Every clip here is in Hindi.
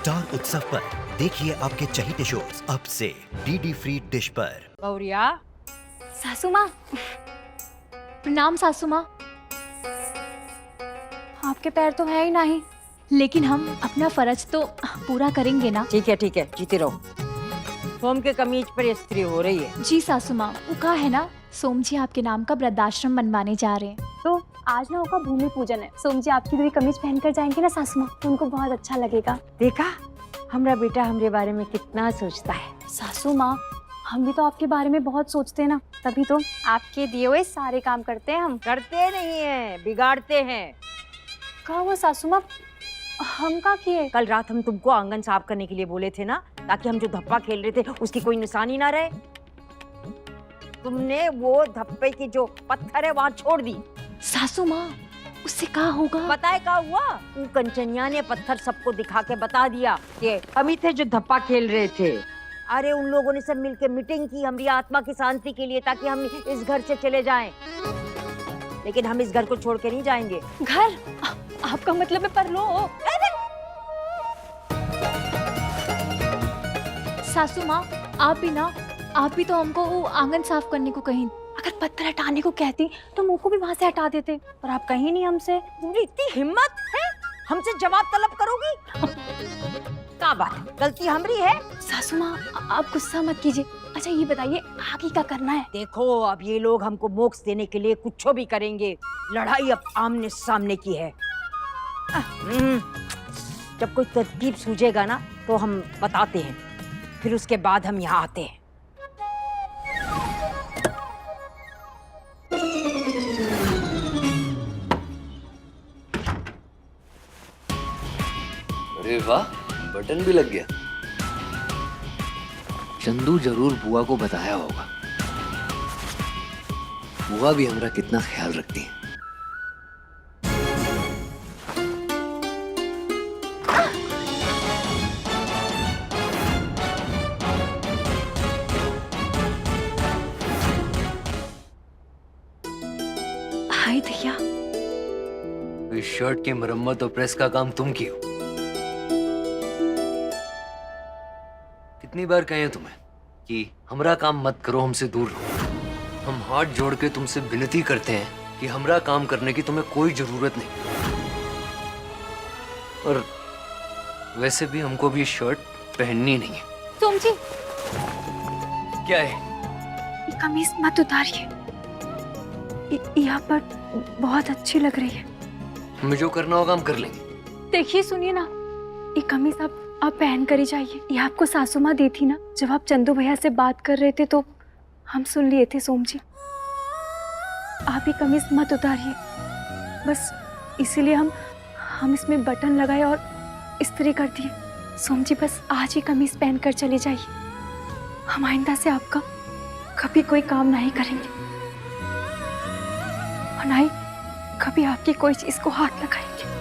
स्टार उत्सव पर देखिए आपके चहीते शोज अब से डीडी फ्री डिश पर। गौरिया, सासू माँ, प्रणाम सासू माँ। आपके पैर तो है ही नहीं, लेकिन हम अपना फर्ज तो पूरा करेंगे ना। ठीक है जीती रहो। सोम के कमीज पर स्त्री हो रही है। जी सासू माँ, वो कहा है ना, सोम जी आपके नाम का वृद्धाश्रम बनवाने जा रहे हैं, तो आज ना होगा भूमि पूजन है। सोम जी आपकी नई कमीज पहनकर जाएंगे ना सासू माँ, तो उनको बहुत अच्छा लगेगा। देखा, हमारा बेटा हमारे बारे में कितना सोचता है। सासू माँ, हम भी तो आपके बारे में बहुत सोचते हैं ना, तभी तो आपके दिए हुए सारे काम करते हैं हम। करते नहीं है, बिगाड़ते हैं। कहा हुआ सासू माँ, हम क्या किए? कल रात हम तुमको आंगन साफ करने के लिए बोले थे ना, ताकि हम जो धप्पा खेल रहे थे उसकी कोई निशानी ना रहे। तुमने वो धप्पे की जो पत्थर है वहाँ छोड़ दी। सासू माँ, उससे क्या होगा? बताए क्या हुआ? वो कंचनिया ने पत्थर सबको दिखा के बता दिया कि हम ही थे जो धप्पा खेल रहे थे। अरे उन लोगों ने सब मिलके मीटिंग की हमारी आत्मा की शांति के लिए, ताकि हम इस घर से चले जाएं। लेकिन हम इस घर को छोड़ के नहीं जाएंगे। घर? आपका मतलब है परलोक? सासू माँ, आप भी तो हमको वो आंगन साफ करने को कहीं, अगर पत्थर हटाने को कहती तो मुंह को भी वहाँ से हटा देते, पर आप कहीं नहीं हमसे। तुम्हारी इतनी हिम्मत है, हमसे जवाब तलब करोगी? क्या बात, गलती हमारी है? सासू माँ, आप गुस्सा मत कीजिए। अच्छा ये बताइए, आगे क्या करना है? देखो, अब ये लोग हमको मोक्ष देने के लिए कुछ भी करेंगे। लड़ाई अब आमने सामने की है। जब कोई तरकीब सूझेगा ना, तो हम बताते हैं, फिर उसके बाद हम यहाँ आते हैं। अरे वाह, बटन भी लग गया। चंदू जरूर बुआ को बताया होगा। बुआ भी हमारा कितना ख्याल रखती है। हाय भैया। इस शर्ट की मरम्मत और प्रेस का काम तुम की हो। कितनी बार कहे तुम्हें कि हमारा काम मत करो, हमसे दूर रहो। हम हाथ जोड़ के तुमसे विनती करते हैं कि हमारा काम करने की तुम्हें कोई जरूरत नहीं। और वैसे भी हमको भी शर्ट पहननी नहीं है। सोम जी, क्या है? ये कमीज मत उतारिए, यहाँ पर बहुत अच्छी लग रही है। हमें जो करना होगा हम कर लेंगे। देखिए सुनिए ना, ये कमीज आप पहन कर ही जाइए। ये आपको सासू माँ दी थी ना, जब आप चंदू भैया से बात कर रहे थे तो हम सुन लिए थे। सोम जी, आप ये कमीज मत उतारिए, बस इसीलिए हम इसमें बटन लगाए और इस्त्री कर दिए। सोम जी, बस आज ही कमीज पहन कर चले जाइए। हम आइंदा से आपका कभी कोई काम नहीं करेंगे और ना ही कभी आपकी कोई चीज को हाथ लगाएंगे।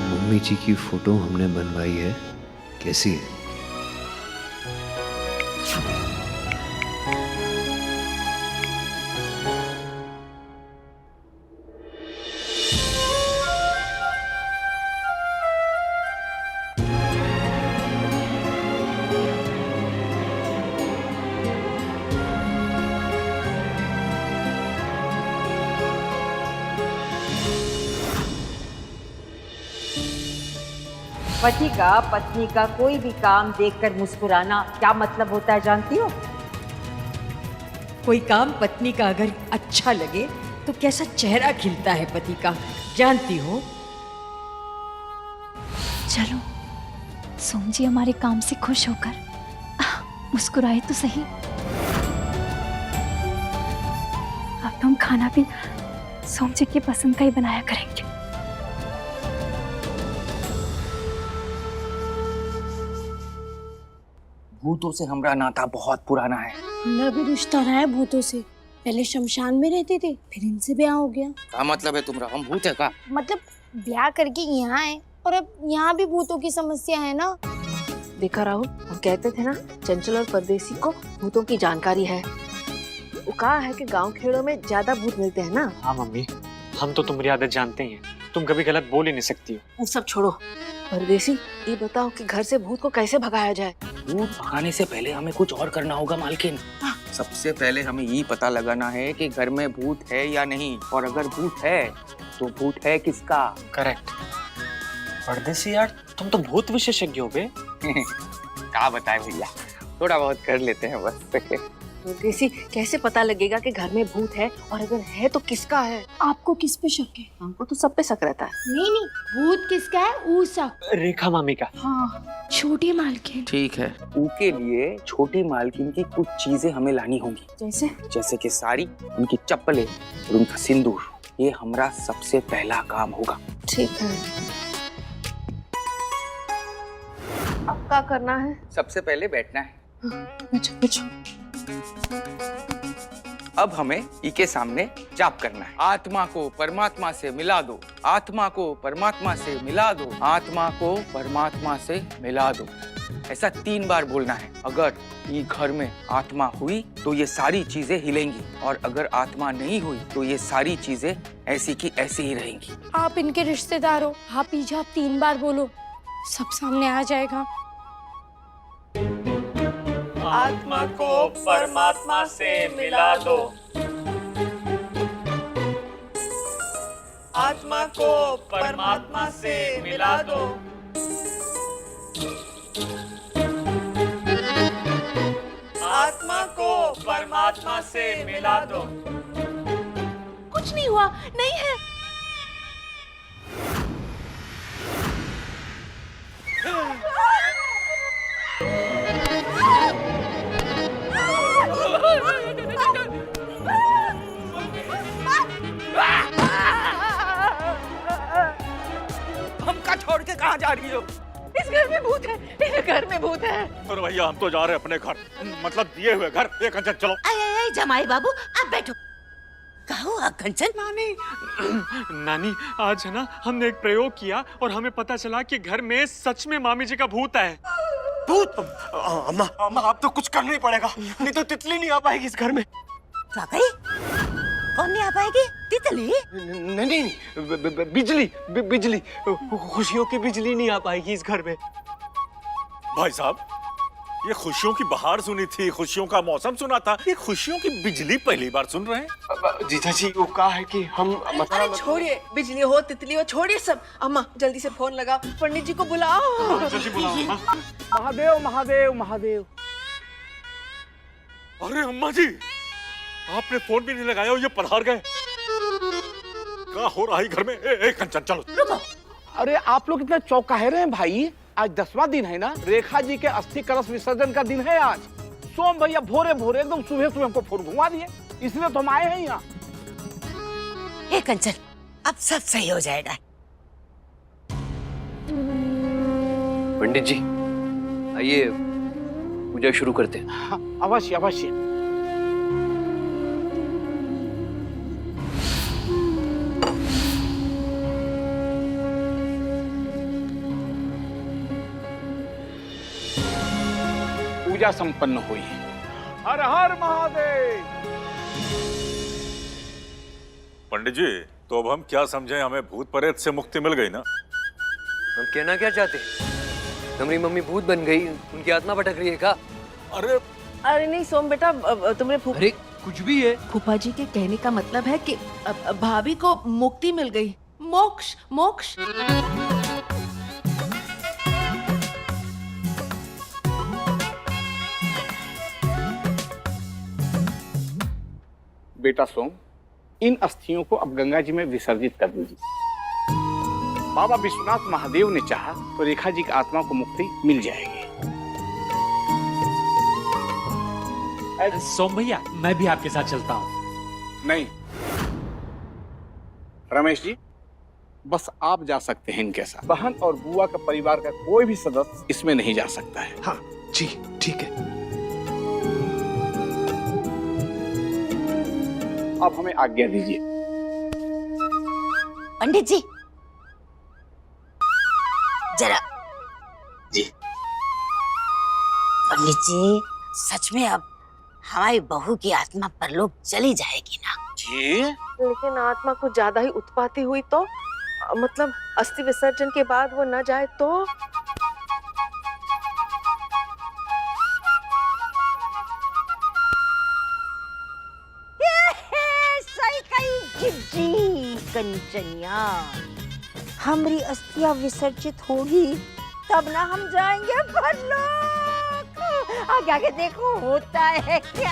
मम्मी जी की फोटो हमने बनवाई है, कैसी है? पति का पत्नी का कोई भी काम देखकर मुस्कुराना क्या मतलब होता है जानती हो? कोई काम पत्नी का अगर अच्छा लगे तो कैसा चेहरा खिलता है पति का, जानती हो? चलो, सोम जी हमारे काम से खुश होकर मुस्कुराए तो सही। अब तो हम खाना भी सोम जी की पसंद का ही बनाया करेंगे। भूतों से हमारा नाता बहुत पुराना है। मेरा भी रिश्ता रहा है भूतों से। पहले शमशान में रहते थे, फिर इनसे ब्याह हो गया। क्या मतलब है तुम्हारा? हम भूत है का? मतलब ब्याह करके यहाँ आए और अब यहाँ भी भूतों की समस्या है ना। देखा राहुल, हम कहते थे ना चंचल और परदेसी को भूतों की जानकारी है। वो कहा है कि गांव खेड़ों में ज्यादा भूत मिलते हैं ना। हाँ मम्मी, हम तो तुम्हारी आदत जानते ही हैं, तुम कभी गलत बोल ही नहीं सकती हो। वो सब छोड़ो, परदेसी ये बताओ कि घर से भूत को कैसे भगाया जाए। भूत भगाने से पहले हमें कुछ और करना होगा मालकिन। सबसे पहले हमें ये पता लगाना है कि घर में भूत है या नहीं, और अगर भूत है तो भूत है किसका। करेक्ट। परदेसी यार, तुम तो भूत विशेषज्ञ हो बे। क्या बताए भैया, थोड़ा बहुत कर लेते हैं बस। परदेसी कैसे पता लगेगा कि घर में भूत है, और अगर है तो किसका है? आपको किस पे शक है? हमको तो सब पे शक रहता है। नहीं नहीं, भूत किसका है? ऊ शक। रेखा मामी का। हाँ, छोटी मालकिन। ठीक है, उनके लिए छोटी मालकिन की कुछ चीजें हमें लानी होंगी। जैसे कि साड़ी, उनकी चप्पलें और उनका सिंदूर। ये हमारा सबसे पहला काम होगा। ठीक है, अब क्या करना है? सबसे पहले बैठना है। अच्छा। अब हमें इके सामने जाप करना है। आत्मा को परमात्मा से मिला दो, आत्मा को परमात्मा से मिला दो, आत्मा को परमात्मा से मिला दो। ऐसा 3 बार बोलना है। अगर ये घर में आत्मा हुई तो ये सारी चीजें हिलेंगी, और अगर आत्मा नहीं हुई तो ये सारी चीजें ऐसी की ऐसी ही रहेंगी। आप इनके रिश्तेदार हो, आप ही जाप 3 बार बोलो, सब सामने आ जाएगा। आत्मा को परमात्मा से मिला दो, आत्मा को परमात्मा से मिला दो, आत्मा को परमात्मा से मिला दो। कुछ नहीं हुआ, नहीं है। हमका छोड़ के कहाँ जा रही हो? इस घर में भूत है, इस घर में भूत है। अरे भैया, हम तो जा रहे हैं अपने घर, मतलब दिए हुए घर। ये कंचन चलो। आए जमाई बाबू, आप बैठो। कहो कंचन। नानी, आज है ना हमने एक प्रयोग किया और हमें पता चला कि घर में सच में मामी जी का भूत है। भूत? अम्मा आप तो कुछ करना ही पड़ेगा, नहीं तो तितली नहीं आ पाएगी इस घर में। वाकई? कौन नहीं आ पाएगी? तितली? नहीं, बिजली, खुशियों की बिजली नहीं आ पाएगी इस घर में। भाई साहब, ये खुशियों की बहार सुनी थी, खुशियों का मौसम सुना था, ये खुशियों की बिजली पहली बार सुन रहे हैं। जीजा जी, वो कहा है कि हम अरे छोड़िए, बिजली हो तितली हो, छोड़िए सब। अम्मा जल्दी से फोन लगाओ, पंडित जी को बुलाओ। जल्दी बुलाओ अम्मा। महादेव महादेव महादेव। अरे अम्मा जी, आपने फोन भी नहीं लगाया, ये पधार गए। क्या हो रहा है घर में? कंचन चलो। रुको। अरे आप लोग इतना चौंकाए रहे हैं भाई, आज 10वां दिन है ना, रेखा जी के अस्थि कलश विसर्जन का दिन है आज। सोम भैया भोरे भोरे एकदम सुबह हमको फोन घुमा दिए, इसलिए तो हम आए हैं यहाँ। हे कंचन, अब सब सही हो जाएगा। पंडित जी, आइए पूजा शुरू करते हैं। हाँ, अवश्य अवश्य। पूजा संपन्न हुई। हर हर महादेव। पंडित जी, तो अब हम क्या समझे, हमें भूत प्रेत से मुक्ति मिल गई ना? हम कहना क्या चाहते? हमारी मम्मी भूत बन गई, उनकी आत्मा भटक रही है क्या? अरे नहीं सोम बेटा, तुमने अरे कुछ भी है। फूफा जी के कहने का मतलब है कि भाभी को मुक्ति मिल गई, मोक्ष मोक्ष। बेटा सोम, इन अस्थियों को अब गंगा जी में विसर्जित कर दीजिए। बाबा विश्वनाथ महादेव ने चाहा तो रेखा जी की आत्मा को मुक्ति मिल जाएगी। सोम भैया, मैं भी आपके साथ चलता हूँ। नहीं रमेश जी, बस आप जा सकते हैं इनके साथ। बहन और बुआ का परिवार का कोई भी सदस्य इसमें नहीं जा सकता है। हाँ जी, ठीक है। अब हमें आज्ञा दीजिए। पंडित जी जरा। जी। पंडित जी, सच में अब हमारी बहू की आत्मा परलोक चली जाएगी ना? जी लेकिन आत्मा कुछ ज्यादा ही उत्पाती हुई तो मतलब अस्थि विसर्जन के बाद वो न जाए तो? सही कही जिज्जी कंचनिया। हमारी अस्थियां विसर्जित होगी तब ना हम जाएंगे परलोक। आगे आगे देखो होता है क्या।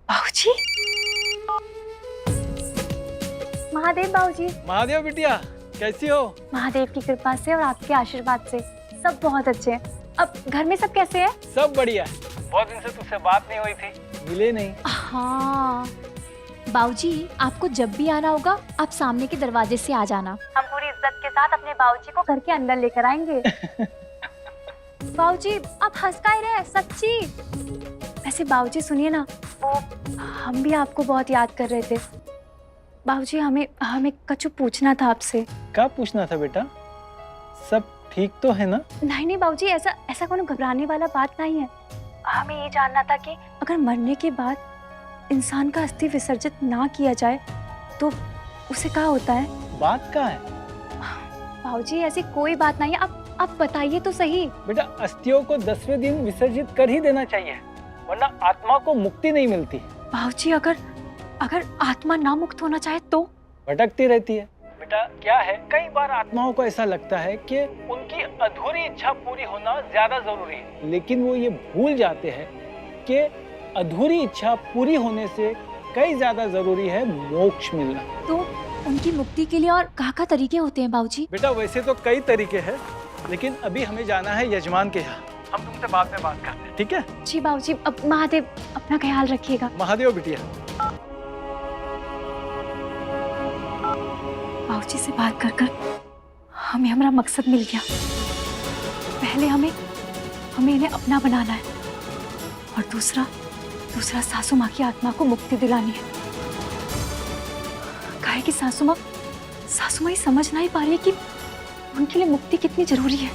बाबूजी, महादेव बाबूजी। महादेव बिटिया कैसी हो? महादेव की कृपा से और आपके आशीर्वाद से सब बहुत अच्छे हैं। अब घर में सब कैसे हैं? सब बढ़िया। बहुत दिन से तुझसे बात नहीं हुई थी, मिले नहीं। हाँ बाबूजी, आपको जब भी आना होगा आप सामने के दरवाजे से आ जाना। हम पूरी इज्जत के साथ अपने बाबूजी को घर के अंदर लेकर आएंगे। बाबूजी आप हंस का ही रहे, सच्ची। वैसे बाबूजी सुनिए ना, वो हम भी आपको बहुत याद कर रहे थे। बाबूजी हमें कछु पूछना था आपसे। क्या पूछना था बेटा? सब ठीक तो है ना? नहीं बाबूजी, ऐसा कोनो घबराने वाला बात नहीं है। हमें ये जानना था कि अगर मरने के बाद इंसान का अस्थि विसर्जित ना किया जाए तो उसे क्या होता है? बात क्या है? बाबूजी ऐसी कोई बात नहीं है, आप बताइए तो सही। बेटा अस्थियों को 10वें दिन विसर्जित कर ही देना चाहिए, वरना आत्मा को मुक्ति नहीं मिलती। बाबूजी अगर आत्मा ना मुक्त होना चाहे तो? भटकती रहती है। बेटा क्या है, कई बार आत्माओं को ऐसा लगता है कि उनकी अधूरी इच्छा पूरी होना ज्यादा जरूरी है, लेकिन वो ये भूल जाते हैं कि अधूरी इच्छा पूरी होने से कई ज्यादा जरूरी है मोक्ष मिलना। तो उनकी मुक्ति के लिए और क्या तरीके होते हैं बाबूजी? बेटा वैसे तो कई तरीके हैं, लेकिन अभी हमें जाना है यजमान के यहाँ। हम तुमसे बाद में बात करते हैं, ठीक है? जी बाबूजी। अब महादेव अपना ख्याल रखिएगा। महादेव बिटिया। बाबूजी से बात कर हमें हमारा मकसद मिल गया। पहले हमें इन्हें अपना बनाना है और दूसरा सासू माँ की आत्मा को मुक्ति दिलानी है। काहे कि सासू माँ ही समझ नहीं पा रही कि उनके लिए मुक्ति कितनी जरूरी है।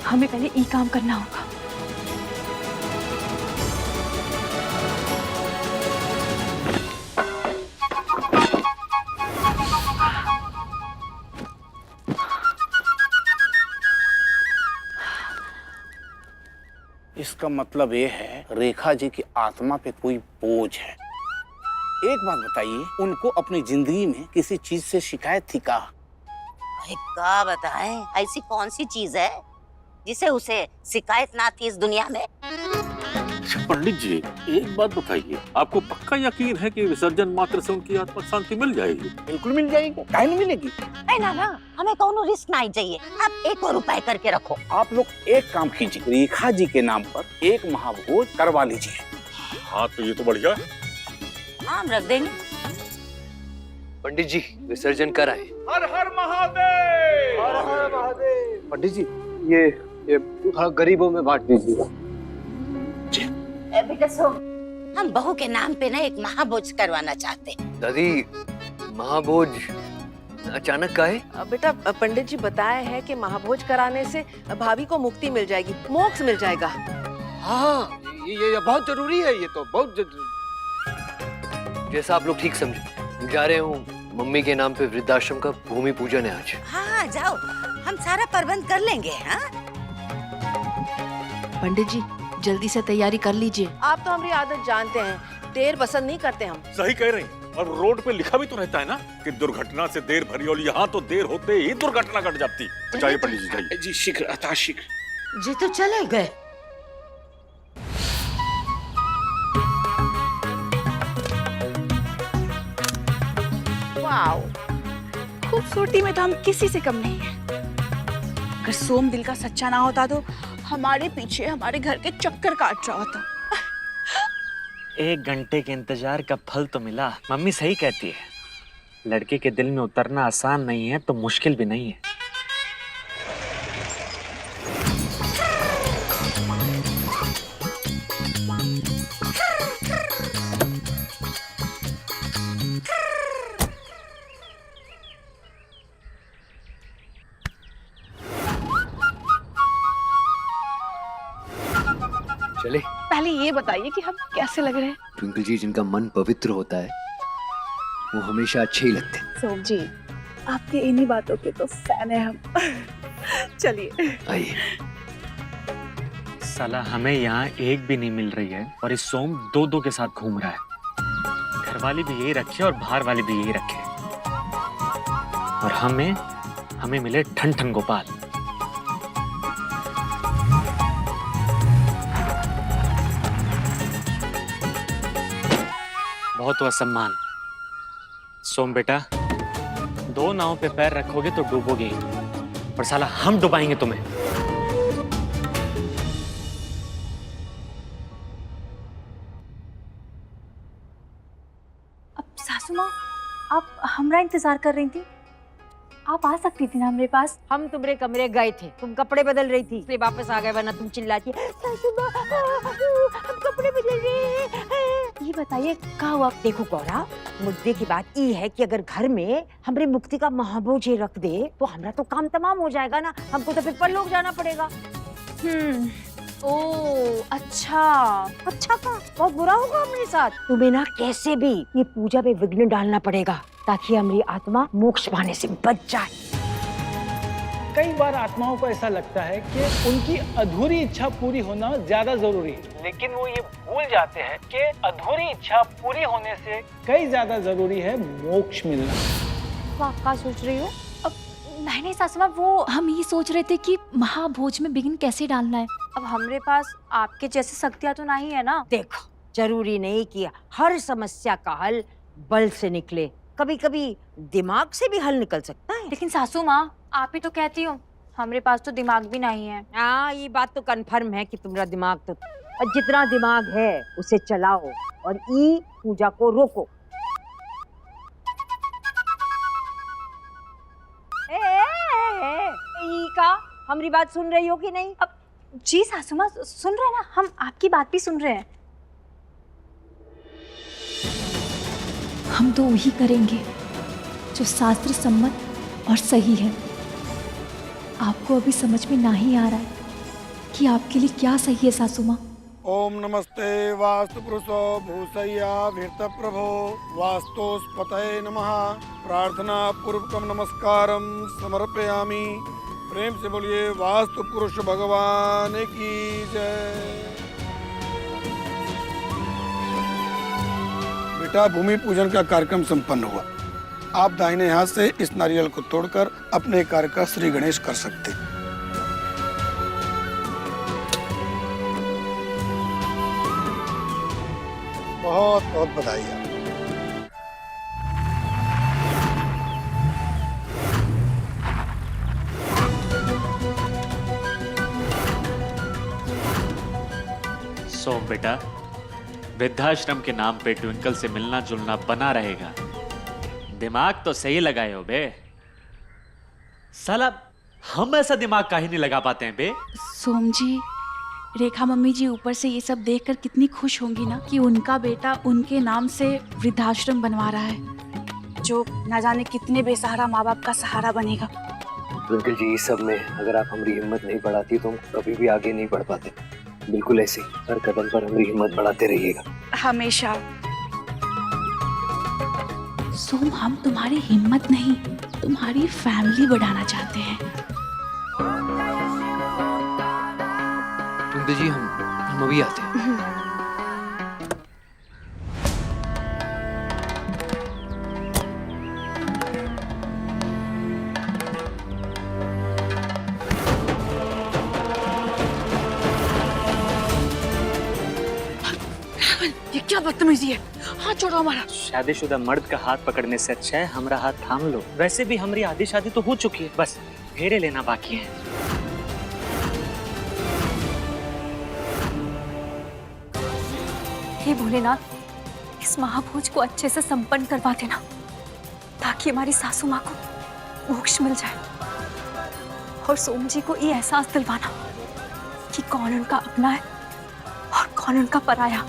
हमें पहले ये काम करना होगा। इसका मतलब ये है रेखा जी की आत्मा पे कोई बोझ है। एक बात बताइए, उनको अपनी जिंदगी में किसी चीज से शिकायत थी क्या? क्या बताएं, ऐसी कौन सी चीज है जिसे उसे शिकायत ना थी इस दुनिया में? पंडित जी एक बात बताइए, आपको पक्का यकीन है कि विसर्जन मात्र से उनकी आत्मा शांति मिल जाएगी? बिल्कुल मिल जाएगी, काहे नहीं मिलेगी? ना हमें कौनो रिस्क नहीं चाहिए। आप 1 रुपए करके रखो। आप लोग एक काम कीजिए, रेखा जी के नाम पर एक महाभोज करवा लीजिए। हाँ तो ये तो बढ़िया है। हाँ हम रख देंगे। पंडित जी विसर्जन कराएं। हर हर महादेव। हर हर महादेव। पंडित जी ये थोड़ा गरीबों में बांट दीजिएगा। बेटा सुन, हम बहू के नाम पे ना एक महाभोज करवाना चाहते हैं। दादी महाभोज अचानक का है? बेटा पंडित जी बताए हैं कि महाभोज कराने से भाभी को मुक्ति मिल जाएगी, मोक्ष मिल जाएगा। हाँ ये बहुत जरूरी है, ये तो बहुत जरूरी। जैसा आप लोग ठीक समझे। जा रहे हूँ, मम्मी के नाम पे वृद्धाश्रम का भूमि पूजन है आज। हाँ जाओ, हम सारा प्रबंध कर लेंगे। हाँ पंडित जी जल्दी से तैयारी कर लीजिए। आप तो हमारी आदत जानते हैं, देर पसंद नहीं करते हम। सही कह रही, और रोड पे लिखा भी तो रहता है ना कि दुर्घटना से देर भरी, और यहाँ तो देर होते ही दुर्घटना घट जाती। जाइए पंडित जी जाइए। जी शीघ्र अतः शीघ्र। जी तो चले गए। वाओ, खूबसूरती में तो हम किसी से कम नहीं है। अगर सोम दिल का सच्चा ना होता तो हमारे पीछे हमारे घर के चक्कर काट रहा होता। 1 घंटे के इंतजार का फल तो मिला। मम्मी सही कहती है, लड़के के दिल में उतरना आसान नहीं है तो मुश्किल भी नहीं है। चले। पहले ये बताइए कि हम कैसे लग रहे हैं। ट्विंकल जी, जिनका मन पवित्र होता है वो हमेशा अच्छे ही लगते हैं। सोम जी, आपकी इन्हीं बातों के तो फैन है हम। चलिए आइए। साला हमें यहाँ एक भी नहीं मिल रही है और इस सोम दो के साथ घूम रहा है। घर वाली भी यही रखे और बाहर वाली भी यही रखे, और हमें मिले ठन ठन गोपाल। बहुत हुआ सम्मान। सोम बेटा, 2 नाव पे पैर रखोगे तो डूबोगे, और साला हम डुबाएंगे तुम्हें। अब सासू माँ, आप हमारा इंतजार कर रही थी, आप आ सकती थी ना हमारे पास। हम तुम्हारे कमरे गए थे, तुम कपड़े बदल रही थी, इसलिए वापस आ गए, वरना तुम चिल्लाती सासू माँ, हम कपड़े बदल रहे हैं। ये बताइए क्या हुआ? देखो गौरा, मुद्दे की बात ये है कि अगर घर में हमरे मुक्ति का महाबोझ ये रख दे तो हमारा तो काम तमाम हो जाएगा ना, हमको तो फिर परलोक जाना पड़ेगा। ओ अच्छा। अच्छा का बहुत बुरा होगा हमारे साथ। तुम्हें ना कैसे भी ये पूजा में विघ्न डालना पड़ेगा ताकि हमारी आत्मा मोक्ष पाने से बच जाए। कई बार आत्माओं को ऐसा लगता है कि उनकी अधूरी इच्छा पूरी होना ज्यादा जरूरी है, लेकिन वो ये भूल जाते हैं कि अधूरी इच्छा पूरी होने से कई ज्यादा जरूरी है मोक्ष मिलना। तो आप क्या सोच रही हो? नहीं सासू माँ, वो हम ये सोच रहे थे कि महाभोज में विघ्न कैसे डालना है। अब हमारे पास आपके जैसे शक्तियाँ तो नहीं है ना। देखो, जरूरी नहीं कि हर समस्या का हल बल से निकले, कभी कभी दिमाग से भी हल निकल सकता है। लेकिन सासू माँ, आप ही तो कहती हो हमारे पास तो दिमाग भी नहीं है। हाँ, ये बात तो कंफर्म है कि तुम्हारा दिमाग तो, और जितना दिमाग है उसे चलाओ और ई पूजा को रोको। ई का हमारी बात सुन रही हो कि नहीं? अब जी सासू माँ, सुन रहे हैं ना, हम आपकी बात भी सुन रहे हैं। हम तो वही करेंगे जो शास्त्र सम्मत और सही है। आपको अभी समझ में नहीं आ रहा है कि आपके लिए क्या सही है सासू माँ। ओम नमस्ते वास्तु पुरुषो भूसय्या भीर्त प्रभो वास्तुस्पतये नमः। प्रार्थना पूर्वकम नमस्कारम समर्पयामि। प्रेम से बोलिए वास्तु पुरुष भगवान की जय। बेटा, भूमि पूजन का कार्यक्रम संपन्न हुआ। आप दाहिने हाथ से इस नारियल को तोड़कर अपने कार्य का श्री गणेश कर सकते। बहुत बहुत बधाई है। सोम बेटा, वृद्धाश्रम के नाम पे ट्विंकल से मिलना जुलना बना रहेगा। दिमाग तो सही लगाए हो बे। साला हम ऐसा दिमाग काहे नहीं लगा पाते हैं बे? सोम जी, रेखा मम्मी जी ऊपर से ये सब देखकर कितनी खुश होंगी ना कि उनका बेटा उनके नाम से वृद्धाश्रम बनवा रहा है, जो न जाने कितने बेसहारा माँ बाप का सहारा बनेगा। ट्विंकल जी, इस सब में अगर आप हमारी हिम्मत नहीं बढ़ाती तो हम कभी भी आगे नहीं बढ़ पाते। बिल्कुल ऐसे हर कदम पर हमारी हिम्मत बढ़ाते रहिएगा हमेशा। सोम, हम तुम्हारी हिम्मत नहीं, तुम्हारी फैमिली बढ़ाना चाहते हैं। ट्विंकल जी, हम अभी आते हैं। ये क्या बदतमीजी है? हाथ छोड़ो हमारा। शादीशुदा मर्द का हाथ पकड़ने से अच्छा है हमारा हाथ थाम लो। वैसे भी हमारी आधी शादी तो हो चुकी है, बस फेरे लेना बाकी है। हे भोलेनाथ, इस महाभोज को अच्छे से संपन्न करवा देना ताकि हमारी सासू माँ को मोक्ष मिल जाए, और सोम जी को ये एहसास दिलवाना कि कौन उनका अपना है और कौन उनका पराया।